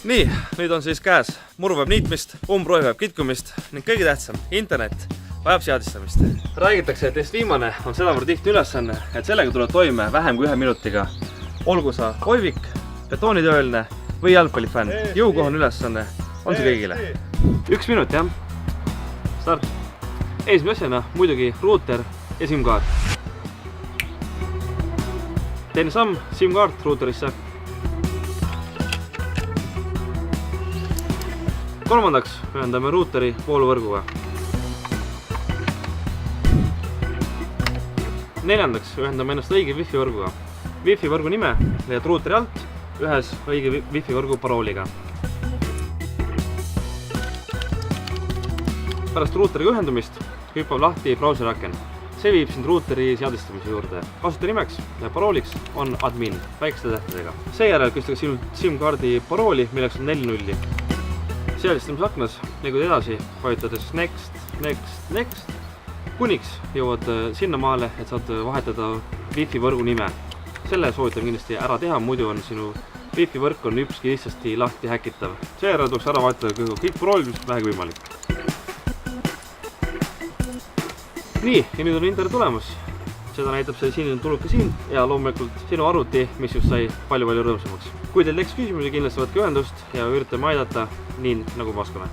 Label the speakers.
Speaker 1: Nii, nüüd on siis käes muru vajab niitmist, umbrohi vajab kitkumist ning kõige tähtsam, internet vajab seadistamist. Räägitakse, et viimane on sedavõrd tihti ülesanne, et sellega tuleb toime vähem kui 1 minutiga. Olgu sa koivik, betoonitööline või jalgpallifänn, jõukohane ülesanne on see kõigile. 1 minut, jah. Start. Esimene asjana muidugi ruuter ja SIM-kaart. Teine samm, SIM-kaart ruuterisse. Kolmandaks ühendame ruuteri vooluvõrguga. Neljandaks ühendame ennast õige Wi-Fi võrguga. Wi-Fi võrgu nime leiad ruuteri alt ühes õige Wi-Fi võrgu parooliga. Pärast ruuteriga ühendumist hüppab lahti brauseraken. See viib sind ruuteri seadistamise juurde. Kasutaja nimeks ja parooliks on admin väikeste tähtedega. Seejärel küsitakse sinult SIM-kaardi parooli, milleks on 4 nulli. Seadistamisaknas liigud edasi, vajutades next, kuniks jõuad sinna maale, et saad vahetada Wi-Fi võrgu nime. Selle soovitan kindlasti ära teha, muidu on sinu Wi-Fi võrk on ükski lihtsasti lahti häkitav. Seejärel tuleks ära vahetada kõik paroolid, mis vähegi võimalik. Nii, ja nüüd on internet tulemas. Seda näitab see sinine tuluke siin ja loomulikult sinu arvuti, mis just sai palju rõõmsamaks. Kui teil teeks küsimusi, kindlasti võtke ühendust ja üritame aidata nii, nagu me oskame.